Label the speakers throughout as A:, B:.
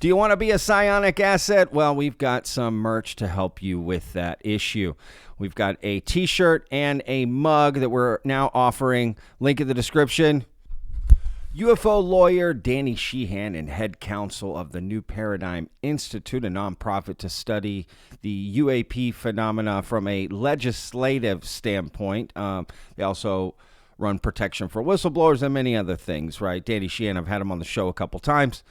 A: Do you want to be a psionic asset? Well, we've got some merch to help you with that issue. We've got a t-shirt and a mug that we're now offering. Link in the description. UFO lawyer Danny Sheehan and head counsel of the New Paradigm Institute, a nonprofit to study the UAP phenomena from a legislative standpoint. They also run protection for whistleblowers and many other things, right? Danny Sheehan, I've had him on the show a couple times.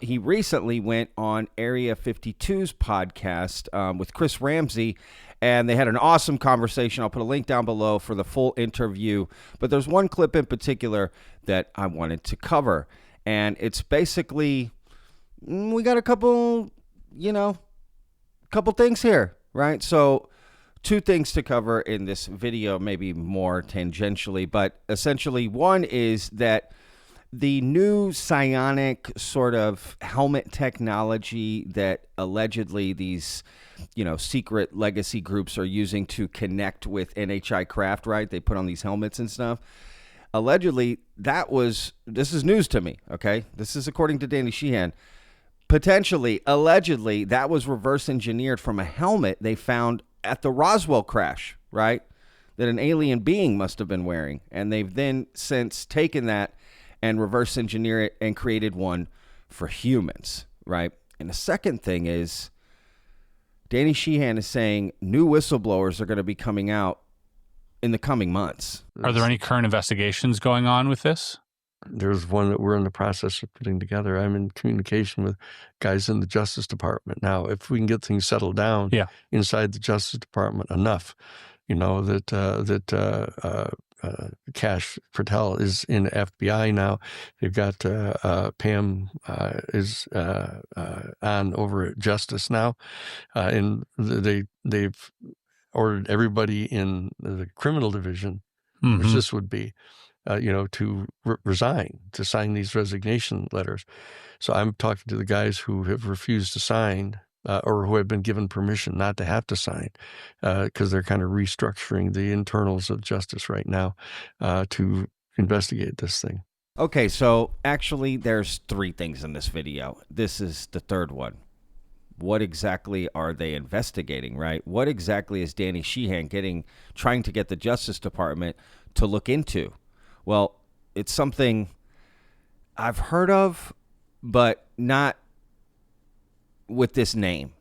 A: He recently went on Area 52's podcast with Chris Ramsey, and they had an awesome conversation. I'll put a link down below for the full interview. But there's one clip in particular that I wanted to cover, and it's basically, we got a couple things here, right? So two things to cover in this video, maybe more tangentially, but essentially one is that the new psionic sort of helmet technology that allegedly these, secret legacy groups are using to connect with NHI craft, right? They put on these helmets and stuff. Allegedly, this is news to me, okay? This is according to Danny Sheehan. Potentially, allegedly, that was reverse engineered from a helmet they found at the Roswell crash, right? That an alien being must have been wearing. And they've then since taken that and reverse engineer it and created one for humans, right? And the second thing is, Danny Sheehan is saying new whistleblowers are going to be coming out in the coming months.
B: Are there any current investigations going on with this?
C: There's one that we're in the process of putting together. I'm in communication with guys in the Justice Department. Now, if we can get things settled down inside the Justice Department enough, Cash Patel is in the FBI now. They've got Pam is on over at Justice now. And they've ordered everybody in the criminal division, which this would be, to resign, to sign these resignation letters. So I'm talking to the guys who have refused to sign or who have been given permission not to have to sign because they're kind of restructuring the internals of justice right now to investigate this thing.
A: Okay, so actually there's three things in this video. This is the third one. What exactly are they investigating, right? What exactly is Danny Sheehan trying to get the Justice Department to look into? Well, it's something I've heard of, but not with this name.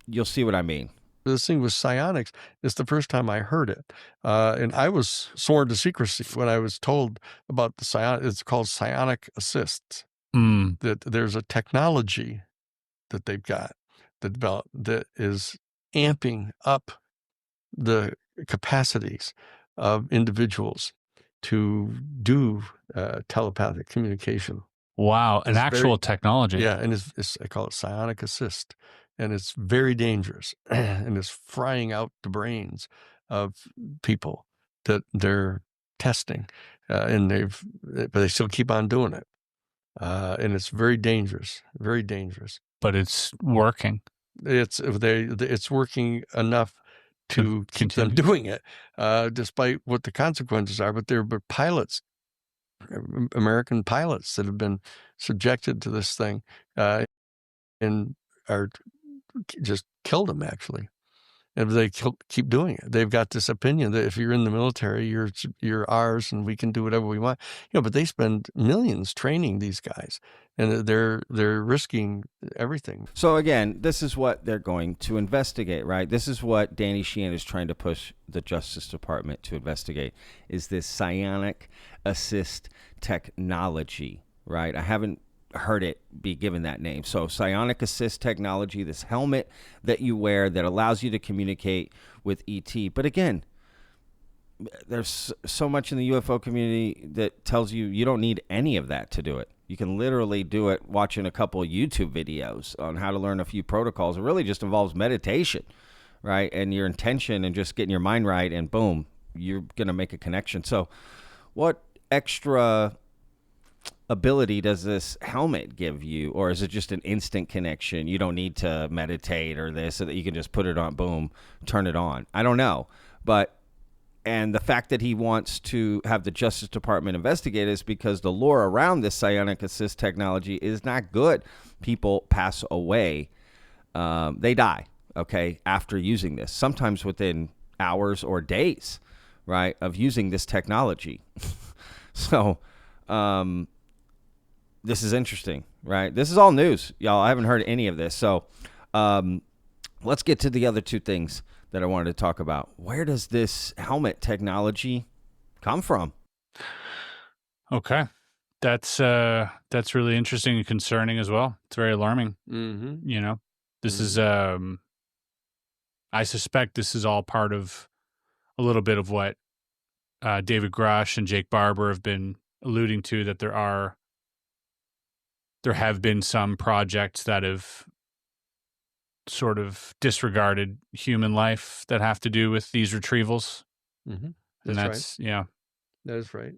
A: You'll see what I mean.
C: This thing with psionics is the first time I heard it. And I was sworn to secrecy when I was told about the psionic. It's called psionic assist. That there's a technology that they've got that is amping up the capacities of individuals to do telepathic communication.
B: Wow, an actual technology.
C: Yeah, and I call it psionic assist, and it's very dangerous, and it's frying out the brains of people that they're testing, but they still keep on doing it, and it's very dangerous, very dangerous.
B: But it's working.
C: It's working enough to keep them doing it, despite what the consequences are. But there are pilots, American pilots, that have been subjected to this thing and are just killed them, actually. And they keep doing it. They've got this opinion that if you're in the military, you're ours and we can do whatever we want. But they spend millions training these guys, and they're risking everything.
A: So again, this is what they're going to investigate, right? This is what Danny Sheehan is trying to push the Justice Department to investigate, is this psionic assist technology, right? I haven't heard it be given that name. So psionic assist technology, this helmet that you wear that allows you to communicate with ET. But again, there's so much in the UFO community that tells you don't need any of that to do it. You can literally do it watching a couple of YouTube videos on how to learn a few protocols. It really just involves meditation, right? And your intention and just getting your mind right, and boom, you're going to make a connection. So what extra ability does this helmet give you? Or is it just an instant connection? You don't need to meditate or this, so that you can just put it on, boom, turn it on. I don't know. And the fact that he wants to have the Justice Department investigate is because the lore around this psionic assist technology is not good. people pass away. They die, okay, after using this, sometimes within hours or days, right, of using this technology. So this is interesting, right? This is all news, y'all. I haven't heard any of this. So let's get to the other two things that I wanted to talk about. Where does this helmet technology come from?
B: Okay. That's really interesting and concerning as well. It's very alarming.
C: Mm-hmm.
B: You know, this is, I suspect this is all part of a little bit of what David Grush and Jake Barber have been alluding to, that there have been some projects that have sort of disregarded human life that have to do with these retrievals.
C: Mm-hmm.
B: And that's
C: right.
B: Yeah.
C: That is right.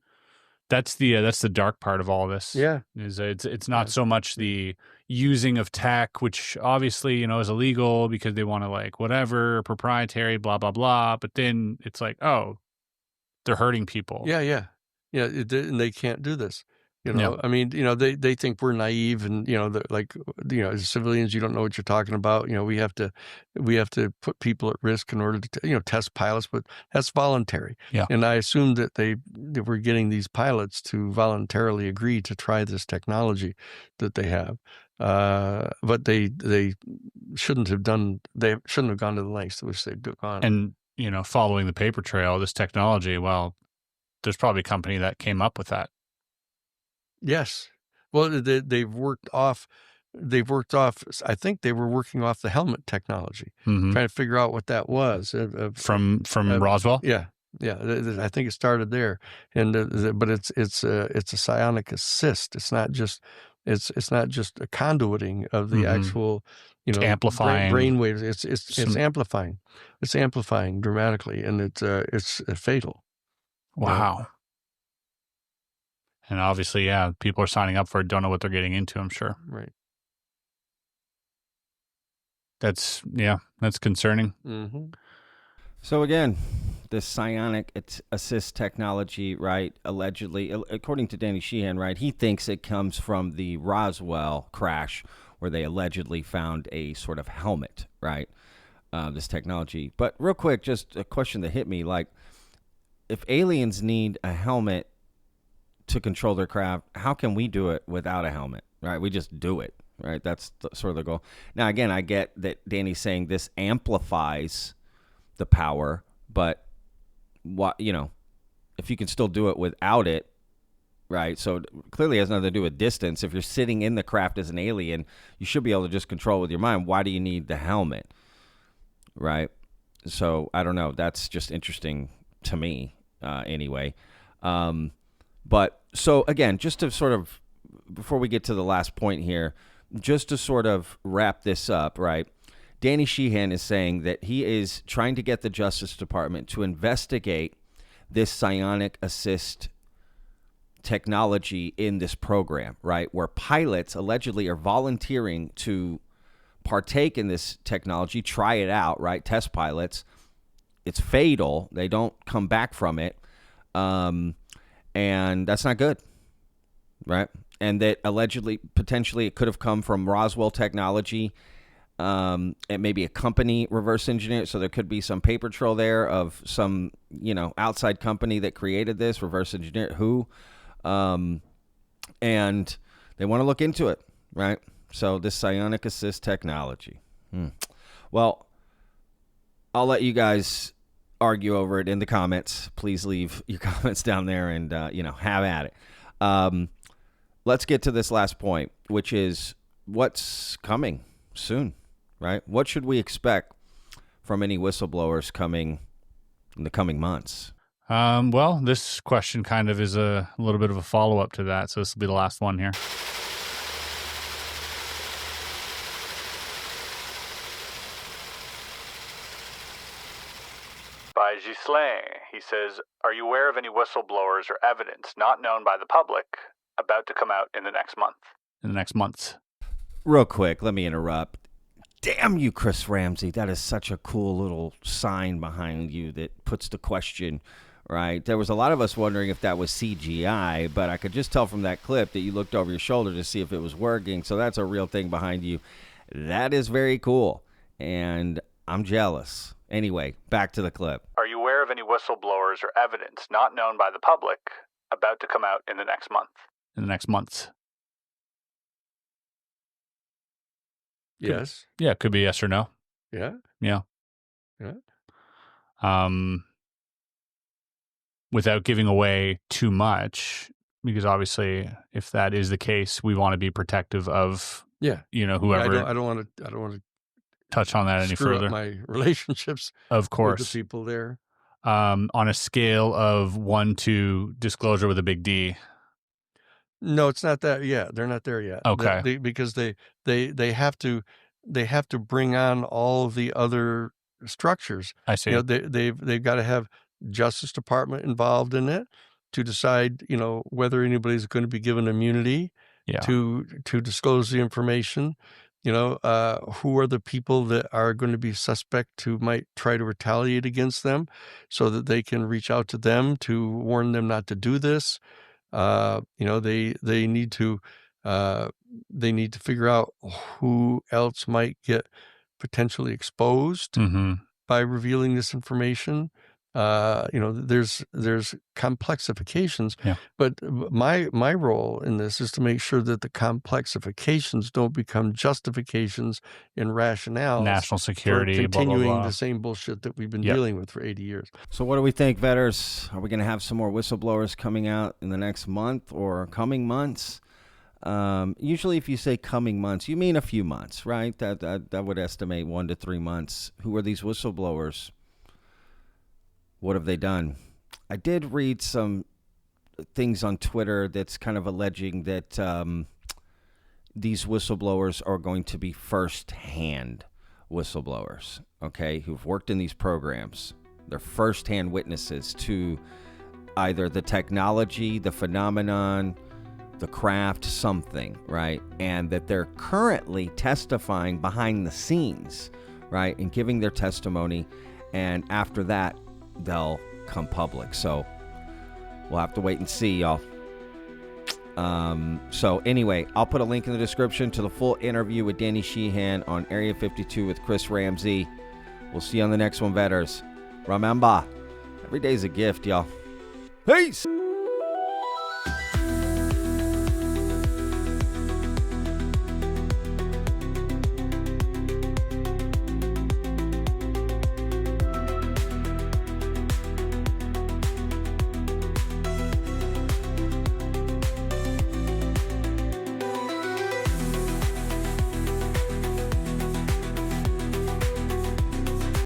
B: That's the dark part of all this.
C: Yeah.
B: Is it's not so much the using of tech, which obviously, you know, is illegal because they want to, like, whatever, proprietary, blah, blah, blah. But then it's like, oh, they're hurting people.
C: Yeah. And they can't do this. You know,
B: Yeah.
C: I mean, you know, they think we're naive, and, you know, like, you know, as civilians, you don't know what you're talking about. You know, we have to put people at risk in order to, you know, test pilots, but that's voluntary.
B: Yeah.
C: And I assumed that they were getting these pilots to voluntarily agree to try this technology that they have. But they shouldn't have gone to the lengths to which they've gone.
B: And, you know, following the paper trail, this technology, well, there's probably a company that came up with that.
C: Yes. Well, they've worked off. I think they were working off the helmet technology,
B: Mm-hmm.
C: trying to figure out what that was
B: From Roswell.
C: Yeah. I think it started there, and but it's a psionic assist. It's not just a conduiting of the actual, you know,
B: amplifying
C: brainwaves. It's amplifying. It's amplifying dramatically, and it's fatal.
B: Wow.
C: Yeah.
B: And obviously, yeah, people are signing up for it, don't know what they're getting into, I'm sure.
C: Right.
B: That's concerning.
C: Mm-hmm.
A: So again, this psionic assist technology, right, allegedly, according to Danny Sheehan, right, he thinks it comes from the Roswell crash where they allegedly found a sort of helmet, right, this technology. But real quick, just a question that hit me, like, if aliens need a helmet to control their craft, how can we do it without a helmet, right? We just do it, right? That's sort of the goal. Now, again, I get that Danny's saying this amplifies the power, but what, you know, if you can still do it without it, right? So clearly it has nothing to do with distance. If you're sitting in the craft as an alien, you should be able to just control it with your mind. Why do you need the helmet, right? So I don't know. That's just interesting to me, anyway. But so again, just to sort of, before we get to the last point here, just to sort of wrap this up, right? Danny Sheehan is saying that he is trying to get the Justice Department to investigate this psionic assist technology in this program, right? Where pilots allegedly are volunteering to partake in this technology, try it out, right? Test pilots. It's fatal. They don't come back from it. And that's not good, right? And that allegedly, potentially, it could have come from Roswell technology, and maybe a company reverse engineered. So there could be some paper trail there of some, you know, outside company that created this, reverse engineered who, and they want to look into it, right? So this psionic assist technology. Well, I'll let you guys argue over it in the comments. Please leave your comments down there and, you know, have at it. Let's get to this last point, which is what's coming soon, right? What should we expect from any whistleblowers coming in the coming months?
B: Well, this question kind of is a little bit of a follow-up to that, so this will be the last one here. By Ghislain, he says, are you aware of any whistleblowers or evidence not known by the public about to come out in the next month? In the next months.
A: Real quick, let me interrupt. Damn you, Chris Ramsey. That is such a cool little sign behind you that puts the question right? There was a lot of us wondering if that was CGI, but I could just tell from that clip that you looked over your shoulder to see if it was working. So that's a real thing behind you. That is very cool, and I'm jealous. Anyway, back to the clip.
B: Are you aware of any whistleblowers or evidence not known by the public about to come out in the next month? In the next months?
C: Yes.
B: Yeah, it could be yes or no.
C: Yeah.
B: Yeah.
C: Yeah.
B: Without giving away too much, because obviously, if that is the case, we want to be protective of,
C: Yeah.
B: whoever.
C: I don't want to
B: touch on that any
C: screw
B: further.
C: up my relationships,
B: of course,
C: with the people there.
B: On a scale of 1 to disclosure with a big D.
C: No, it's not that yet. They're not there yet.
B: Okay.
C: Because they have to bring on all of the other structures.
B: I see.
C: They've got to have Justice Department involved in it to decide, whether anybody's going to be given immunity to disclose the information. Who are the people that are going to be suspect who might try to retaliate against them, so that they can reach out to them to warn them not to do this. They need to figure out who else might get potentially exposed by revealing this information. There's complexifications, but my role in this is to make sure that the complexifications don't become justifications and rationales.
B: National security,
C: for continuing
B: blah, blah, blah.
C: the same bullshit that we've been dealing with for 80 years.
A: So what do we think, vetters? Are we going to have some more whistleblowers coming out in the next month or coming months? Usually if you say coming months, you mean a few months, right? That would estimate 1 to 3 months. Who are these whistleblowers? What have they done? I did read some things on Twitter that's kind of alleging that these whistleblowers are going to be first-hand whistleblowers, okay, who've worked in these programs. They're first-hand witnesses to either the technology, the phenomenon, the craft, something, right? And that they're currently testifying behind the scenes, right, and giving their testimony, and after that, they'll come public. So we'll have to wait and see, y'all. So anyway, I'll put a link in the description to the full interview with Danny Sheehan on Area 52 with Chris Ramsey. We'll see you on the next one, vetters. Remember, every day's a gift, y'all. Peace!